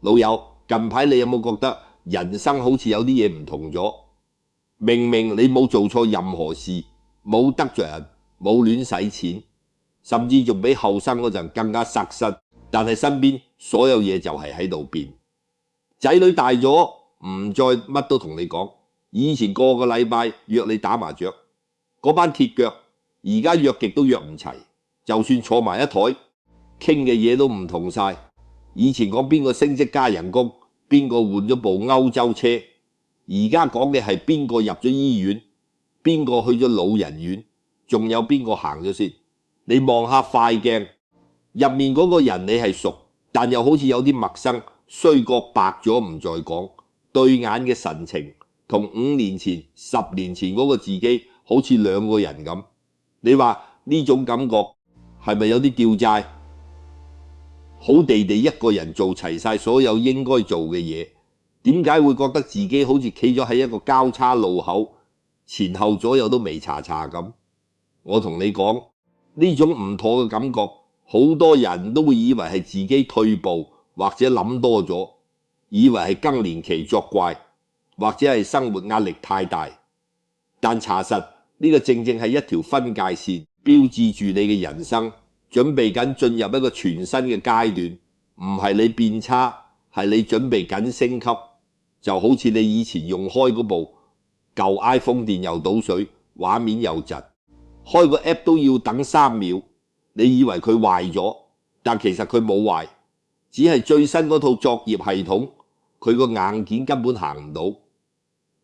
老友，近排你有冇覺得人生好似有啲嘢唔同咗？明明你冇做錯任何事，冇得罪人，冇亂使錢，甚至仲比後生嗰陣更加塞身，但係身邊所有嘢就係喺度變。仔女大咗，唔再乜都同你講。以前個個禮拜約你打麻雀，嗰班鐵腳而家約極都約唔齊，就算坐埋一台，傾嘅嘢都唔同晒。以前講邊個升職加人工，邊個換咗部歐洲車，而家講嘅係邊個入咗醫院，邊個去咗老人院，仲有邊個行咗先。你望下塊鏡入面嗰個人，你係熟，但又好似有啲陌生，衰過白咗唔再講，對眼嘅神情同5年前、10年前嗰個自己好似兩個人咁。你話呢種感覺係咪有啲掉債？好地地一個人做齊晒所有應該做嘅嘢，點解會覺得自己好似企咗喺一個交叉路口，前後左右都未查查咁？我同你講，呢種唔妥嘅感覺，好多人都會以為係自己退步，或者諗多咗，以為係更年期作怪，或者係生活壓力太大。但查實呢個正正係一條分界線，標誌住你嘅人生準備緊進入一個全新嘅階段。唔係你變差，係你準備緊升級。就好似你以前用開嗰部舊 iPhone 電又倒水，畫面又窒，開個 app 都要等3秒。你以為佢壞咗，但其實佢冇壞，只係最新嗰套作業系統，佢個硬件根本行唔到。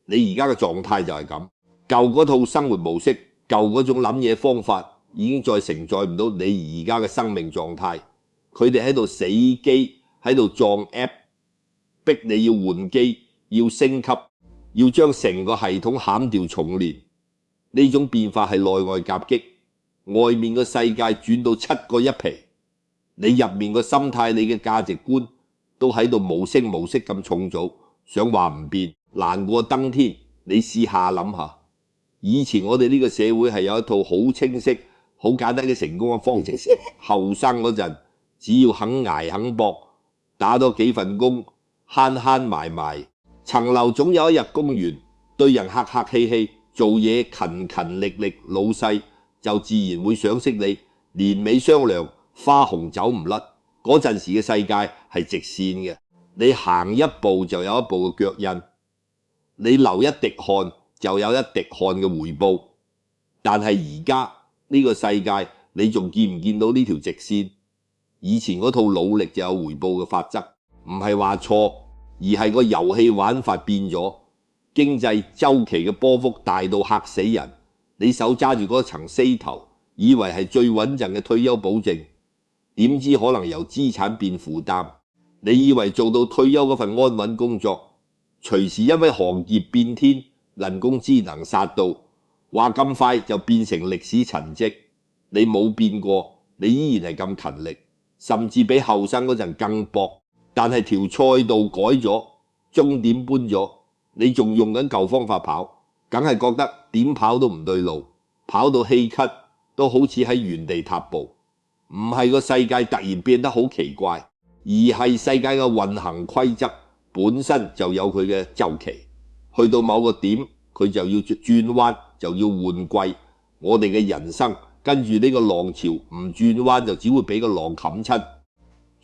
你而家嘅狀態就係咁，舊嗰套生活模式，舊嗰種諗嘢方法已經再承載唔到你而家嘅生命狀態。佢哋喺度死機，喺度撞 app， 逼你要換機，要升級，要將成個系統砍掉重練。呢種變化係內外夾擊，外面個世界轉到7個一皮，你入面個心態，你嘅價值觀都喺度無聲無息咁重組，想話唔變難過登天。你試下諗下，以前我哋呢個社會係有一套好清晰、好簡單嘅成功嘅方程式。後生嗰陣只要肯捱肯搏，打多幾份工，慳慳埋埋，層樓總有一日供完，對人客客氣氣，做嘢勤勤力力，老細就自然會賞識你。年尾雙糧，花紅走唔甩。嗰陣時嘅世界係直線嘅，你行一步就有一步嘅腳印，你流一滴汗就有一滴汗嘅回報。但係而家呢個世界，你仲見唔見到呢條直線？以前嗰套努力就有回報嘅法則，唔係話錯，而係個遊戲玩法變咗。經濟週期嘅波幅大到嚇死人，你手揸住嗰層絲頭，以為係最穩陣嘅退休保證，點知可能由資產變負擔。你以為做到退休嗰份安穩工作，隨時因為行業變天，人工智能殺到，話咁快就變成歷史陳跡。你冇變過，你依然係咁勤力，甚至比後生嗰陣更搏。但係條賽道改咗，終點搬咗，你仲用緊舊方法跑，梗係覺得點跑都唔對路，跑到氣咳都好似喺原地踏步。唔係個世界突然變得好奇怪，而係世界嘅運行規則本身就有佢嘅週期，去到某個點佢就要轉彎，就要換季。我哋嘅人生跟住呢個浪潮，唔轉彎就只會俾個浪冚親。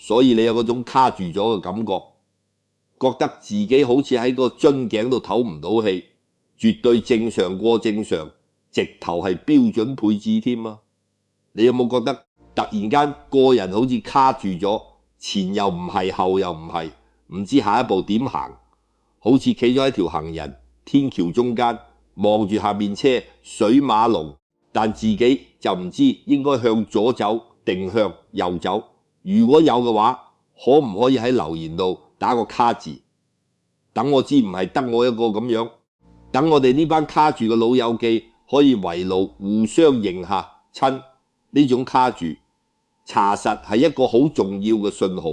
所以你有嗰種卡住咗嘅感覺，覺得自己好似喺個樽頸度唞唔到氣，絕對正常過正常，直頭係標準配置添啊！你有冇覺得突然間個人好似卡住咗，前又唔係，後又唔係，唔知下一步點行？好似企咗喺條行人天橋中間，望住下面車水馬龍，但自己就唔知應該向左走定向右走。如果有嘅話，可唔可以喺留言度打個卡字，等我知唔係得我一個咁樣，等我哋呢班卡住嘅老友記可以圍爐互相認下親。呢種卡住查實係一個好重要嘅信號，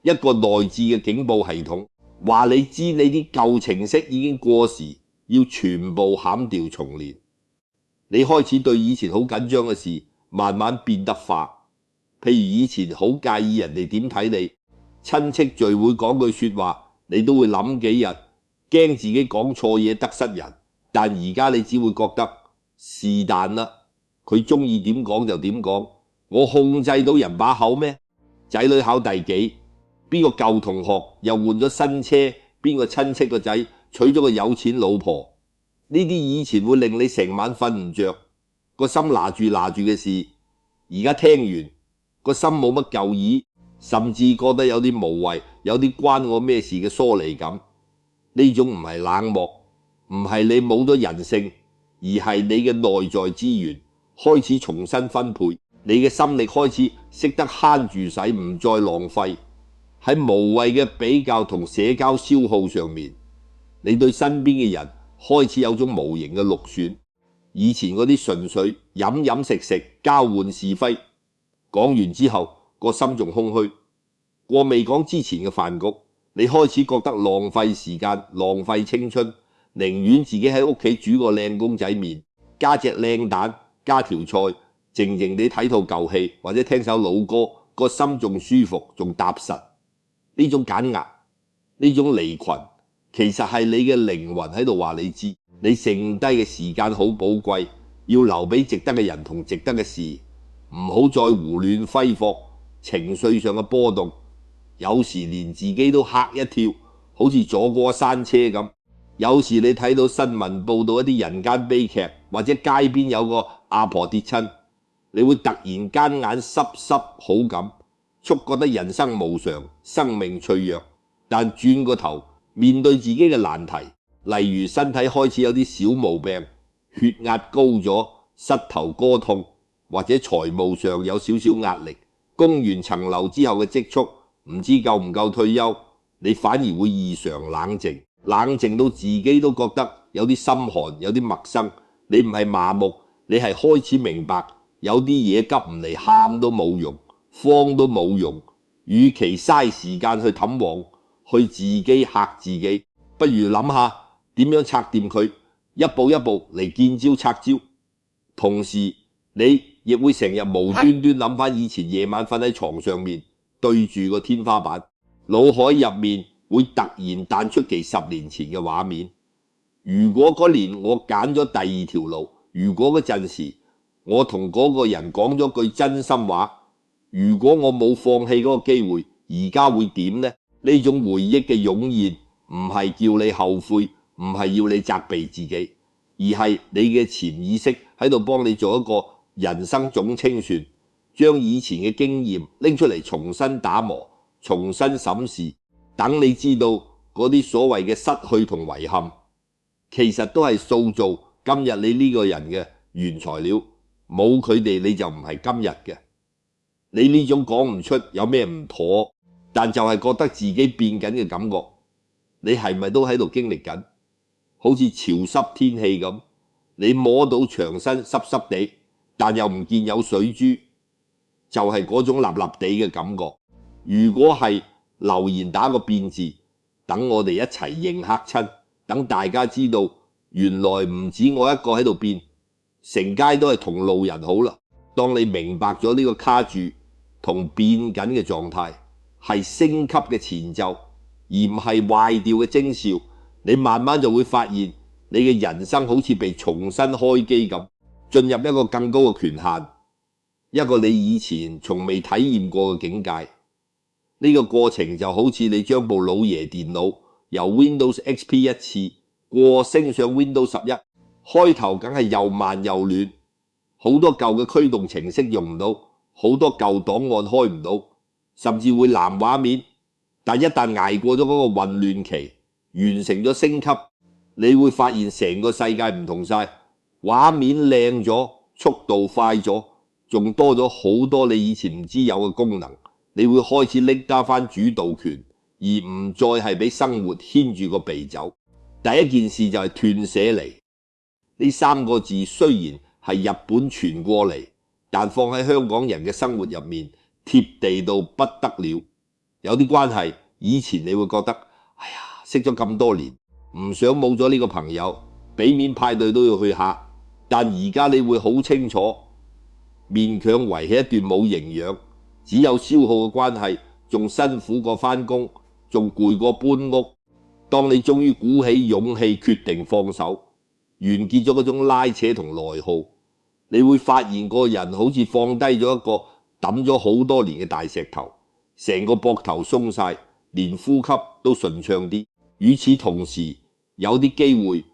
一個內置嘅警報系統，話你知你啲舊程式已經過時，要全部砍掉重練。你開始對以前好緊張嘅事慢慢變得化。譬如以前好介意人哋點睇你，親戚聚會講句説話，你都會諗幾日，驚自己講錯嘢得失人。但而家你只會覺得是但啦，佢中意點講就點講，我控制到人把口咩？仔女考第幾？邊個舊同學又換咗新車？邊個親戚個仔娶咗個有錢老婆？呢啲以前會令你成晚瞓唔着，個心拿住嘅事，而家聽完個心冇乜舊意，甚至覺得有啲無謂，有啲關我咩事嘅疏離感。呢種唔係冷漠，唔係你冇咗人性，而係你嘅內在資源開始重新分配，你嘅心力開始識得慳住使，唔再浪費喺無謂嘅比較同社交消耗上面。你對身邊嘅人開始有種無形嘅祿損，以前嗰啲純粹飲飲食食交換是非，講完之後個心仲空虛。過未講之前嘅飯局，你開始覺得浪費時間、浪費青春，寧願自己喺屋企煮個靚公仔麵，加隻靚蛋，加條菜，靜靜地睇套舊戲或者聽首老歌，個心仲舒服，仲踏實。呢種減壓，呢種離群，其實係你嘅靈魂喺度話你知，你剩低嘅時間好寶貴，要留俾值得嘅人同值得嘅事，唔好再胡亂揮霍情緒上嘅波動。有時連自己都嚇一跳，好似坐過山車咁。有時你睇到新聞報道一啲人間悲劇，或者街邊有個阿婆跌親，你會突然間眼濕濕好感，觸覺得人生無常，生命脆弱。但轉個頭面對自己嘅難題，例如身體開始有啲小毛病，血壓高咗，膝頭哥痛，或者財務上有少少壓力，供完層樓之後嘅積蓄唔知夠唔夠退休，你反而會異常冷靜，冷靜到自己都覺得有啲心寒，有啲陌生。你唔係麻木，你係開始明白，有啲嘢急唔嚟，喊都冇用，慌都冇用。與其嘥時間去氹旺，去自己嚇自己，不如諗下點樣拆掂佢，一步一步嚟見招拆招。同時你亦會成日無端端諗翻以前夜晚瞓喺床上面對住個天花板，腦海入面會突然彈出其10年前嘅畫面。如果嗰年我揀咗第二條路，如果嗰陣時我同嗰個人講咗句真心話，如果我冇放棄嗰個機會，而家會點呢？呢種回憶嘅湧現唔係叫你後悔，唔係要你責備自己，而係你嘅潛意識喺度幫你做一個人生總清算，將以前嘅經驗拎出嚟重新打磨，重新審視，等你知道嗰啲所謂嘅失去同遺憾，其實都係塑造今日你呢個人嘅原材料，冇佢哋你就唔係今日嘅。你呢種講唔出有咩唔妥，但就係覺得自己變緊嘅感覺，你係咪都喺度經歷緊？好似潮濕天氣咁，你摸到牆身濕濕地，但又唔見有水珠，就係嗰種立立地嘅感覺。如果係留言打個變字，等我哋一齊認嚇親，等大家知道原來唔止我一個喺度變，成街都係同路人好啦。當你明白咗呢個卡住同變緊嘅狀態係升級嘅前奏，而唔係壞掉嘅徵兆，你慢慢就會發現你嘅人生好似被重新開機咁，進入一個更高嘅權限，一個你以前從未體驗過嘅境界。呢個過程就好似你將部老爺電腦由 Windows XP 一次過升上 Windows 11，開頭梗係又慢又亂，好多舊嘅驅動程式用唔到，好多舊檔案開唔到，甚至會藍畫面。但一旦捱過咗嗰個混亂期，完成咗升級，你會發現成個世界唔同晒，畫面靚咗，速度快咗，仲多咗好多你以前唔知有嘅功能。你會開始拎得翻主導權，而唔再係俾生活牽住個鼻走。第一件事就係斷捨離。呢3個字雖然係日本傳過嚟，但放喺香港人嘅生活入面貼地到不得了。有啲關係以前你會覺得哎呀，識咗咁多年，唔想冇咗呢個朋友，俾面派對都要去下。但而家你會好清楚，勉強維繫一段冇營養，只有消耗嘅關係，仲辛苦過返工，仲攰過搬屋。當你終於鼓起勇氣決定放手，完結咗嗰種拉扯同內耗，你會發現個人好似放低咗一個揼咗好多年嘅大石頭，成個膊頭鬆晒，連呼吸都順暢啲。與此同時，有啲機會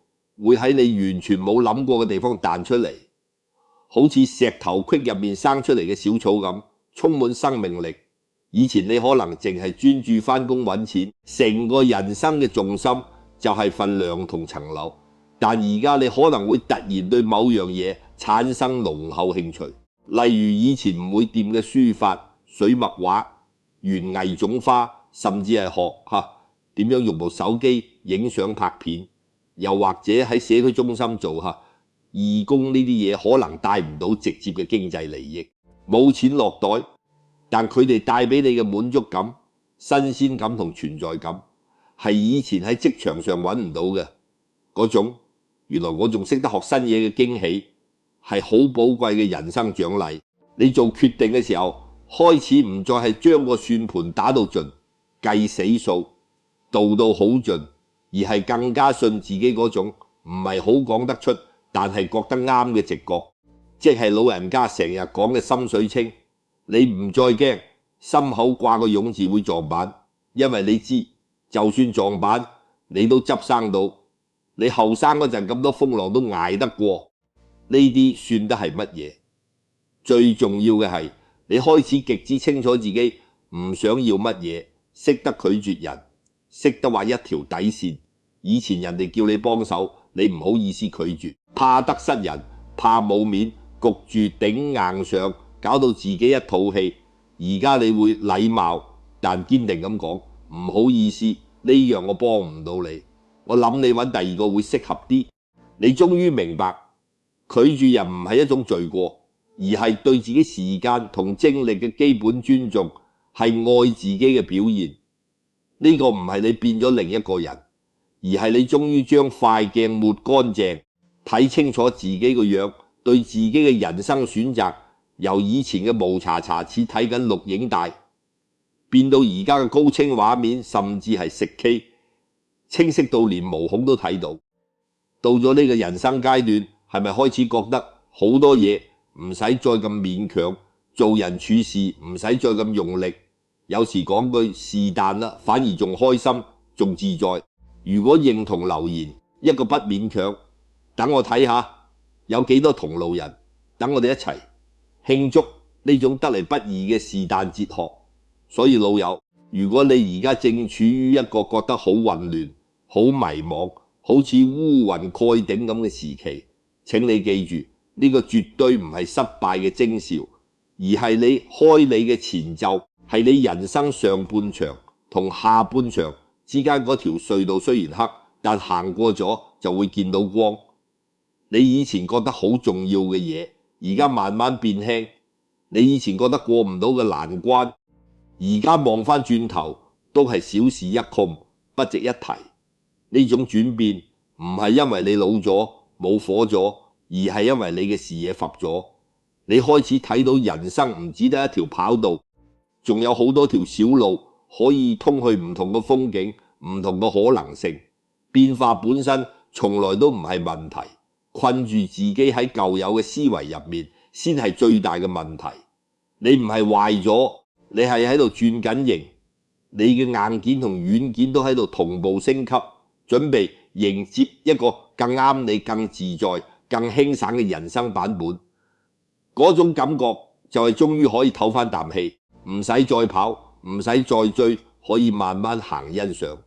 會喺你完全冇諗過嘅地方彈出嚟，好似石頭隙入面生出嚟嘅小草咁，充滿生命力。以前你可能淨係專注返工揾錢，成個人生嘅重心就係份糧同層樓，但而家你可能會突然對某樣嘢產生濃厚興趣，例如以前唔會掂嘅書法、水墨畫、園藝種花，甚至係學點樣用部手機影相拍片，又或者喺社區中心做義工。呢啲嘢可能帶唔到直接嘅經濟利益，冇錢落袋，但佢哋帶俾你嘅滿足感、新鮮感同存在感，係以前喺職場上揾唔到嘅嗰種。原來我仲識得學新嘢嘅驚喜，係好寶貴嘅人生獎勵。你做決定嘅時候，開始唔再係將個算盤打到盡，計死數，道到好盡，而係更加信自己嗰種唔係好講得出，但係覺得啱嘅直覺，即係老人家成日講嘅心水清。你唔再驚心口掛個勇字會撞板，因為你知就算撞板你都執生到，你後生嗰陣咁多風浪都捱得過。呢啲算得係乜嘢？最重要嘅係你開始極之清楚自己唔想要乜嘢，識得拒絕人，識得畫一條底線。以前人哋叫你幫手，你唔好意思拒絕，怕得失人，怕冇面，焗住頂硬上，搞到自己一肚氣。而家你會禮貌但堅定咁講，唔好意思，呢樣我幫唔到你，我諗你揾第二個會適合啲。你終於明白，拒絕人唔係一種罪過，而係對自己時間同精力嘅基本尊重，係愛自己嘅表現。呢個唔係你變咗另一個人，而係你終於將塊鏡抹乾淨，睇清楚自己個樣，對自己嘅人生選擇，由以前嘅無查查似睇緊錄影帶，變到而家嘅高清畫面，甚至係食 K， 清晰到連毛孔都睇到。到咗呢個人生階段，係咪開始覺得好多嘢唔使再咁勉強，做人處事唔使再咁用力，有時講句是但啦，反而仲開心仲自在。如果認同留言一個不勉強，等我睇下有幾多同路人，等我哋一齊慶祝呢種得嚟不易嘅是但哲學。所以老友，如果你而家正處於一個覺得好混亂、好迷茫、好似烏雲蓋頂咁嘅時期，請你記住，呢個絕對唔係失敗嘅徵兆，而係你開你嘅前奏，係你人生上半場同下半場之間嗰條隧道雖然黑，但行過咗就會見到光。你以前覺得好重要嘅嘢，而家慢慢變輕；你以前覺得過唔到嘅難關，而家望返轉頭都係小事一件，不值一提。呢種轉變唔係因為你老咗冇火咗，而係因為你嘅視野浮咗。你開始睇到人生唔只得一條跑道，仲有好多條小路可以通去唔同嘅風景、唔同嘅可能性。變化本身從來都唔係問題，困住自己喺舊有嘅思維入面先係最大嘅問題。你唔係壞咗，你係喺度轉緊型，你嘅硬件同軟件都喺度同步升級，準備迎接一個更啱你、更自在、更輕省嘅人生版本。嗰種感覺就係終於可以唞返啖氣，唔使再跑，唔使再追，可以慢慢行欣賞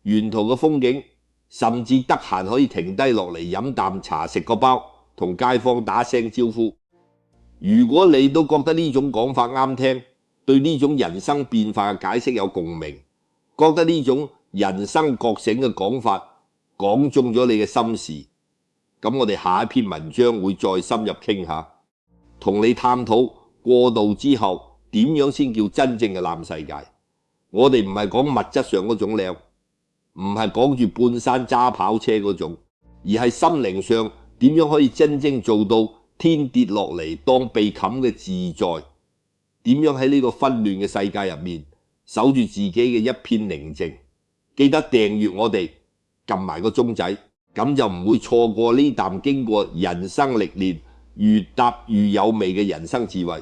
沿途嘅風景，甚至得閒可以停低落嚟飲啖茶、食個包，同街坊打聲招呼。如果你都覺得呢種講法啱聽，對呢種人生變化嘅解釋有共鳴，覺得呢種人生覺醒嘅講法講中咗你嘅心事，咁我哋下一篇文章會再深入傾下，同你探討過渡之後點樣先叫真正嘅攬世界。我哋唔係講物質上嗰種靚，唔係講住半山揸跑車嗰種，而係心靈上點樣可以真正做到天跌落嚟當被冚嘅自在，點樣喺呢個紛亂嘅世界入面守住自己嘅一片寧靜。記得訂閱我哋，撳埋個鐘仔，咁就唔會錯過呢啖經過人生歷練、越答越有味嘅人生智慧。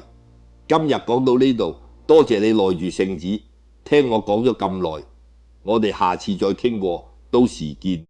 今日講到呢度，多謝你耐住性子聽我講咗咁耐，我哋下次再傾過，到時見。